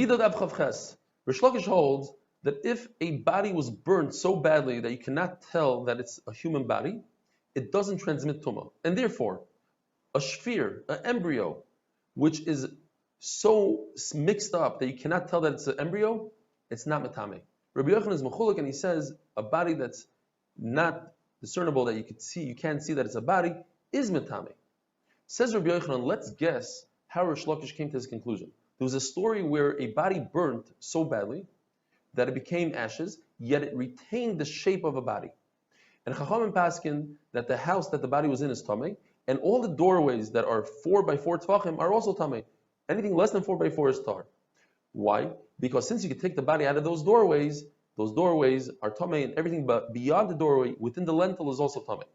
Niddah Daf Chavches. Rish Lakish holds that if a body was burnt so badly that you cannot tell that it's a human body, it doesn't transmit tumah, and therefore a shfir, an embryo, which is so mixed up that you cannot tell that it's an embryo, it's not metame. Rabbi Yochanan is mechulek, and he says a body that's not discernible, that you can't see that it's a body, is metame. Says Rabbi Yochanan, let's guess how Rish Lakish came to his conclusion. There was a story where a body burnt so badly that it became ashes, yet it retained the shape of a body. And Chachamim paskin that the house that the body was in is tamei, and all the doorways that are 4 by 4 tefachim are also tamei. Anything less than 4 by 4 is tar. Why? Because since you could take the body out of those doorways are tamei, and everything but beyond the doorway, within the lentil, is also tamei.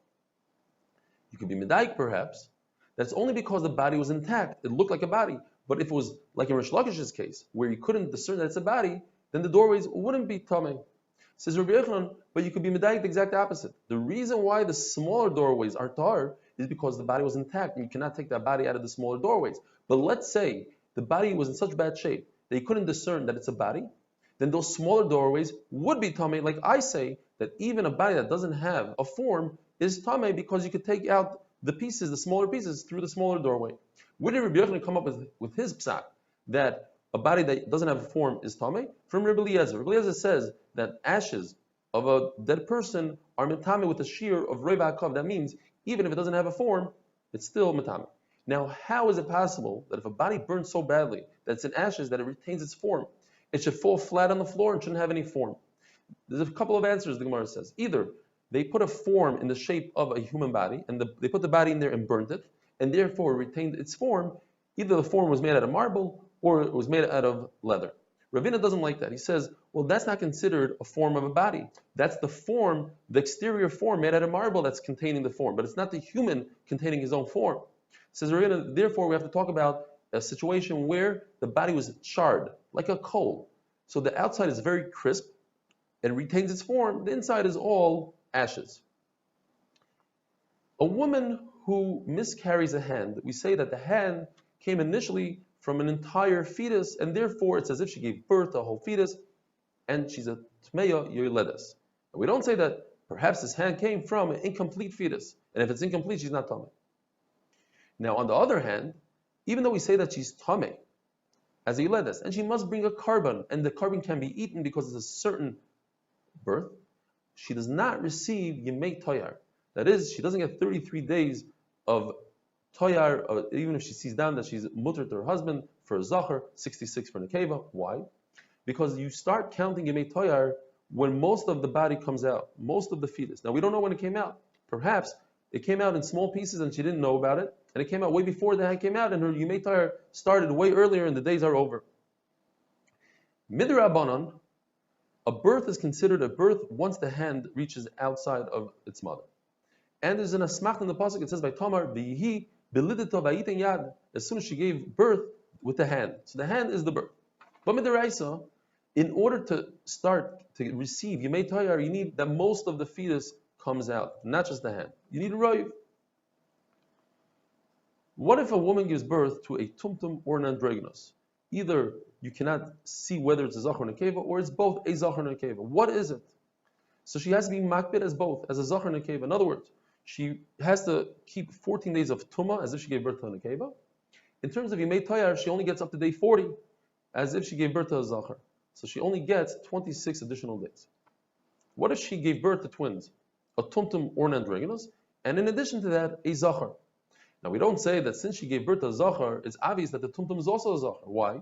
You could be medaik perhaps. That's only because the body was intact. It looked like a body. But if it was like in Rish Lakish's case, where you couldn't discern that it's a body, then the doorways wouldn't be tamei. Says Rabbi Yochanan, but you could be medaik the exact opposite. The reason why the smaller doorways are tar is because the body was intact, and you cannot take that body out of the smaller doorways. But let's say the body was in such bad shape that you couldn't discern that it's a body, then those smaller doorways would be tamei. Like I say, that even a body that doesn't have a form is tamei because you could take out the pieces, the smaller pieces, through the smaller doorway. Where did Rabbi Yochanan come up with his psak that a body that doesn't have a form is tamei? From Rabbi Eliezer. Rabbi Eliezer says that ashes of a dead person are metame with a shear of reva hakav. That means even if it doesn't have a form, it's still metame. Now, how is it possible that if a body burns so badly that it's in ashes that it retains its form, it should fall flat on the floor and shouldn't have any form? There's a couple of answers the Gemara says. Either they put a form in the shape of a human body, and they put the body in there and burnt it, and therefore retained its form. Either the form was made out of marble or it was made out of leather. Ravina doesn't like that. He says, well, that's not considered a form of a body. That's the form, the exterior form made out of marble that's containing the form, but it's not the human containing his own form. Says Ravina, therefore we have to talk about a situation where the body was charred, like a coal. So the outside is very crisp and retains its form. The inside is all ashes. A woman who miscarries a hand, we say that the hand came initially from an entire fetus, and therefore it's as if she gave birth to a whole fetus, and she's a tmeya yoledes. And we don't say that perhaps this hand came from an incomplete fetus, and if it's incomplete, she's not tamei. Now, on the other hand, even though we say that she's tamei as a yoledes, and she must bring a carbon, and the carbon can be eaten because it's a certain birth, she does not receive yemei toyar. That is, she doesn't get 33 days of toyar, even if she sees down that she's mutter to her husband for a zachar, 66 for nekeva. Why? Because you start counting yemei toyar when most of the body comes out, most of the fetus. Now we don't know when it came out. Perhaps it came out in small pieces and she didn't know about it, and it came out way before the hand came out, and her yemei toyar started way earlier, and the days are over. Midrabanan, a birth is considered a birth once the hand reaches outside of its mother. And there's an asmach in the pasuk. It says by Tamar, "V'yihi belidito v'ayiten yad." As soon as she gave birth with the hand, so the hand is the birth. But midiraisa, in order to start to receive yemei toyar, you need that most of the fetus comes out, not just the hand. You need a roiv. What if a woman gives birth to a tumtum or an androgynous? Either you cannot see whether it's a zachar or nekeva, or it's both a zachar and nekeva. What is it? So she has to be makbid as both, as a zachar and nekeva. In other words, she has to keep 14 days of tumah as if she gave birth to a nekeva. In terms of yemei toyar, she only gets up to day 40 as if she gave birth to a zachar. So she only gets 26 additional days. What if she gave birth to twins, a tumtum or an androgynous, and in addition to that, a zachar? Now we don't say that since she gave birth to a zachar, it's obvious that the tumtum is also a zachar. Why?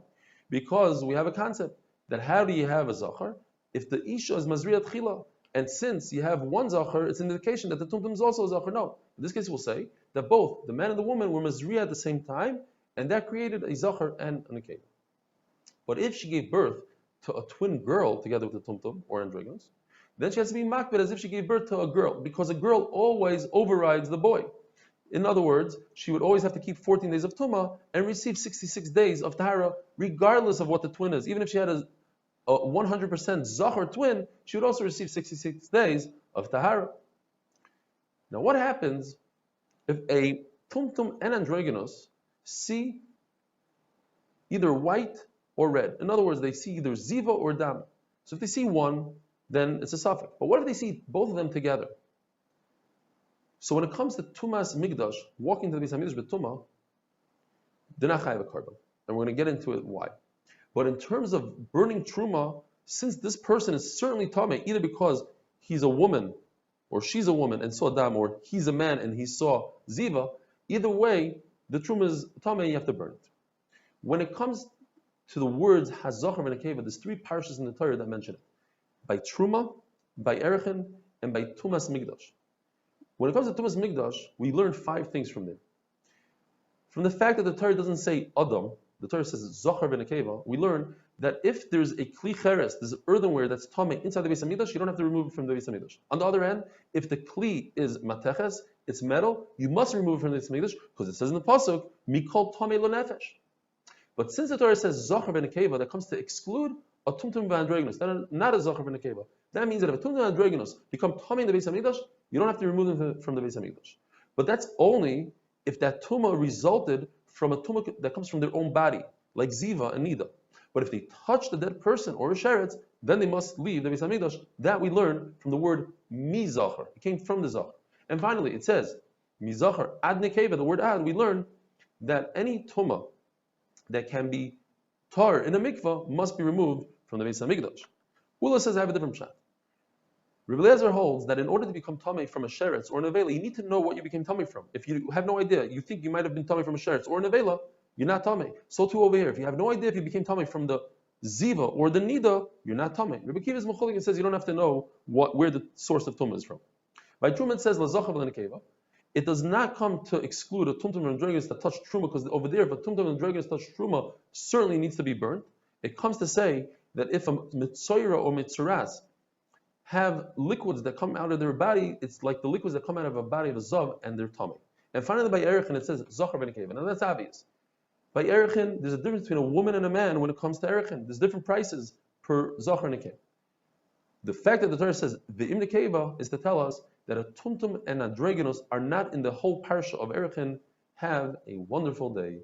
Because we have a concept that how do you have a zachar if the isha is mazriyat chila? And since you have one zachar, it's an indication that the tumtum is also a zachar. No. In this case, we'll say that both the man and the woman were mazriyah at the same time, and that created a zachar and a nekeva. But if she gave birth to a twin girl together with the tumtum or androgynous, then she has to be makbid as if she gave birth to a girl, because a girl always overrides the boy. In other words, she would always have to keep 14 days of tumah and receive 66 days of tahara, regardless of what the twin is. Even if she had a 100% zachar twin, she would also receive 66 days of tahara. Now, what happens if a tumtum and androgynous see either white or red. In other words, they see either ziva or dam. So if they see one, then it's a suffix. But what if they see both of them together? So when it comes to tumas migdash, walking to the Beis Hamikdash with tuma, they're not chayav a korban, and we're going to get into it why. But in terms of burning truma, since this person is certainly tamei, either because he's a woman or she's a woman and saw dam, or he's a man and he saw ziva, either way, the truma is tamei, you have to burn it. When it comes to the words hazachar v'nekeva, there's three parshas in the Torah that mention it: by truma, by erechin, and by tumas migdash. When it comes to tumas migdash, we learn 5 things from there. From the fact that the Torah doesn't say adam, the Torah says zachar v'nekeva, we learn that if there's a kli cheres, there's earthenware that's tamei inside the Beis Hamikdash, you don't have to remove it from the Beis Hamikdash. On the other hand, if the kli is mateches, it's metal, you must remove it from the Beis Hamikdash because it says in the pasuk mikol tamei lo nefesh. But since the Torah says zachar v'nekeva, that comes to exclude a tumtum v'androginus, not a zachar v'nekeva. That means that if a tumtum v'androginus become tamei in the Beis Hamikdash, you don't have to remove them from the Beis Hamikdash. But that's only if that tumah resulted from a tumah that comes from their own body, like ziva and niddah. But if they touch the dead person or a sheretz, then they must leave the Beis Hamikdash. That we learn from the word mizachar. It came from the zachar. And finally, it says mizachar ad nekeva. The word ad, we learn that any tumah that can be tar in a mikvah must be removed from the Beis Hamikdash. Ula says I have a different shot. Rebbe Eliezer holds that in order to become tamei from a sheretz or an avela, you need to know what you became tamei from. If you have no idea, you think you might have been tamei from a sheretz or an avela, you're not tamei. So too over here, if you have no idea if you became tamei from the ziva or the niddah, you're not tamei. Rebbe Kiva is mechulik and says you don't have to know where the source of tumah is from. By Truman says lazachav l'nekeva, it does not come to exclude a tumtum and drogas that touch truma, because over there, if a tumtum and drogas touch truma, certainly needs to be burnt. It comes to say that if a mitzoyra or mitzuras have liquids that come out of their body, it's like the liquids that come out of a body of a zav, and their tummy. And finally, by erechin, it says zachar v'nekeva. Now that's obvious. By erechin, there's a difference between a woman and a man when it comes to erechin. There's different prices per zachar and nekeva. The fact that the Torah says v'im nekeva is to tell us that a tumtum and androgynos are not in the whole parsha of erechin. Have a wonderful day.